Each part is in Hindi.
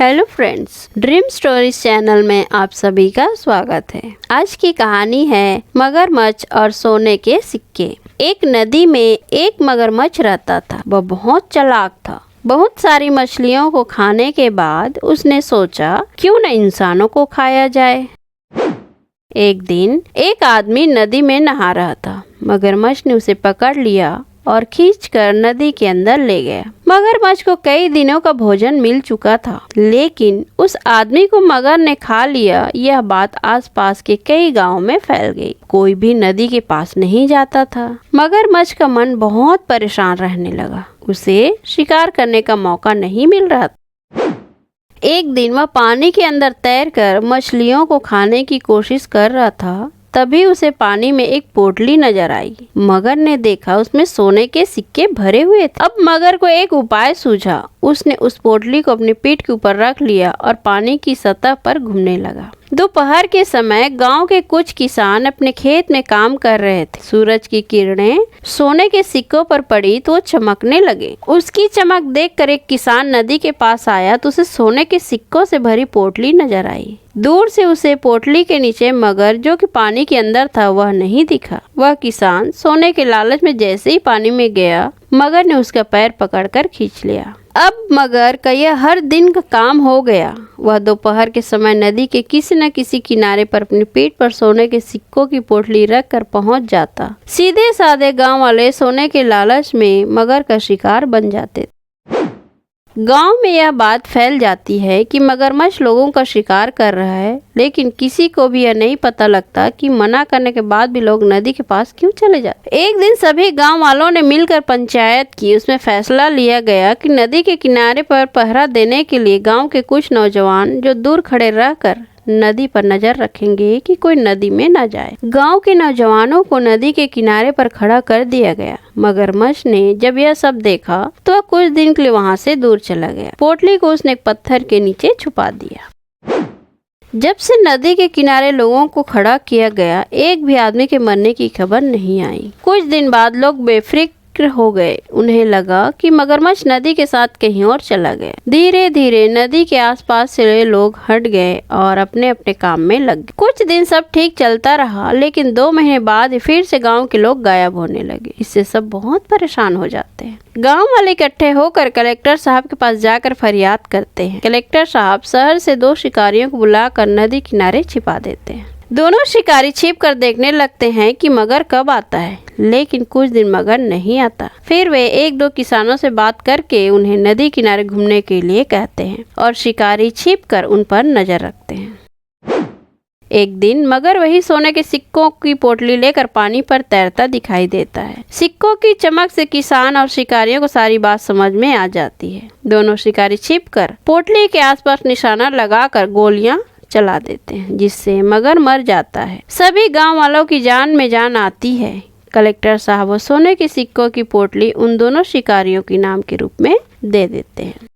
Hello friends, dream stories channel में आप सभी का स्वागत है। आज की कहानी है मगरमच्छ और सोने के सिक्के। एक नदी में एक मगरमच्छ रहता था। वह बहुत चालाक था। बहुत सारी मछलियों को खाने के बाद उसने सोचा क्यों न इंसानों को खाया जाए। एक दिन एक आदमी नदी में नहा रहा था। मगरमच्छ ने उसे पकड़ लिया और खींचकर नदी के अंदर ले गया। मगरमच्छ को कई दिनों का भोजन मिल चुका था, लेकिन उस आदमी को मगर ने खा लिया। यह बात आसपास के कई गांवों में फैल गई। कोई भी नदी के पास नहीं जाता था। मगरमच्छ का मन बहुत परेशान रहने लगा। उसे शिकार करने का मौका नहीं मिल रहा। एक दिन वह पानी के अंदर तैरकर मछलियों को खाने की कोशिश कर रहा था। तभी उसे पानी में एक पोटली नजर आई। मगर ने देखा उसमें सोने के सिक्के भरे हुए थे। अब मगर को एक उपाय सूझा। उसने उस पोटली को अपनी पीठ के ऊपर रख लिया और पानी की सतह पर घूमने लगा। दोपहर के समय गांव के कुछ किसान अपने खेत में काम कर रहे थे। सूरज की किरणें सोने के सिक्कों पर पड़ी तो वो चमकने लगे। उसकी चमक देखकर एक किसान नदी के पास आया तो उसे सोने के सिक्कों से भरी पोटली नजर आई। दूर से उसे पोटली के नीचे मगर जो कि पानी के अंदर था वह नहीं दिखा। वह किसान सोने के लालच में जैसे ही पानी में गया, मगर ने उसका पैर पकड़कर खींच लिया। अब मगर का यह हर दिन का काम हो गया। वह दोपहर के समय नदी के किसी न किसी किनारे पर अपनी पीठ पर सोने के सिक्कों की पोटली रख कर पहुँच जाता। सीधे साधे गांव वाले सोने के लालच में मगर का शिकार बन जाते। गांव में यह बात फैल जाती है कि मगरमच्छ लोगों का शिकार कर रहा है, लेकिन किसी को भी यह नहीं पता लगता कि मना करने के बाद भी लोग नदी के पास क्यों चले जाते। एक दिन सभी गांव वालों ने मिलकर पंचायत की। उसमें फैसला लिया गया कि नदी के किनारे पर पहरा देने के लिए गांव के कुछ नौजवान जो दूर खड़े रहकर नदी पर नजर रखेंगे कि कोई नदी में न जाए। गांव के नौजवानों को नदी के किनारे पर खड़ा कर दिया गया। मगरमच्छ ने जब यह सब देखा तो वह कुछ दिन के लिए वहां से दूर चला गया। पोटली को उसने एक पत्थर के नीचे छुपा दिया। जब से नदी के किनारे लोगों को खड़ा किया गया, एक भी आदमी के मरने की खबर नहीं आई। कुछ दिन बाद लोग बेफिक्र हो गए। उन्हें लगा कि मगरमच्छ नदी के साथ कहीं और चला गया। धीरे धीरे नदी के आसपास से लोग हट गए और अपने अपने काम में लग गए। कुछ दिन सब ठीक चलता रहा, लेकिन 2 महीने बाद फिर से गांव के लोग गायब होने लगे। इससे सब बहुत परेशान हो जाते हैं। गांव वाले इकट्ठे होकर कलेक्टर साहब के पास जाकर फरियाद करते हैं। कलेक्टर साहब शहर से 2 शिकारियों को बुलाकर नदी किनारे छिपा देते हैं। दोनों शिकारी छिप कर देखने लगते हैं कि मगर कब आता है, लेकिन कुछ दिन मगर नहीं आता। फिर वे 1-2 किसानों से बात करके उन्हें नदी किनारे घूमने के लिए कहते हैं और शिकारी छिपकर उन पर नजर रखते हैं। एक दिन मगर वही सोने के सिक्कों की पोटली लेकर पानी पर तैरता दिखाई देता है। सिक्कों की चमक से किसान और शिकारियों को सारी बात समझ में आ जाती है। दोनों शिकारी छिपकर पोटली के आसपास निशाना लगाकर गोलियां चला देते हैं, जिससे मगर मर जाता है। सभी गांव वालों की जान में जान आती है। कलेक्टर साहब सोने के सिक्कों की पोटली उन दोनों शिकारियों के नाम के रूप में दे देते हैं।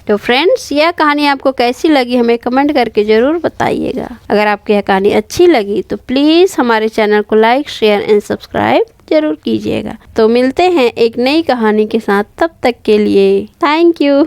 तो फ्रेंड्स, यह कहानी आपको कैसी लगी हमें कमेंट करके जरूर बताइएगा। अगर आपको यह कहानी अच्छी लगी तो प्लीज हमारे चैनल को लाइक, शेयर एंड सब्सक्राइब जरूर कीजिएगा। तो मिलते हैं एक नई कहानी के साथ। तब तक के लिए थैंक यू।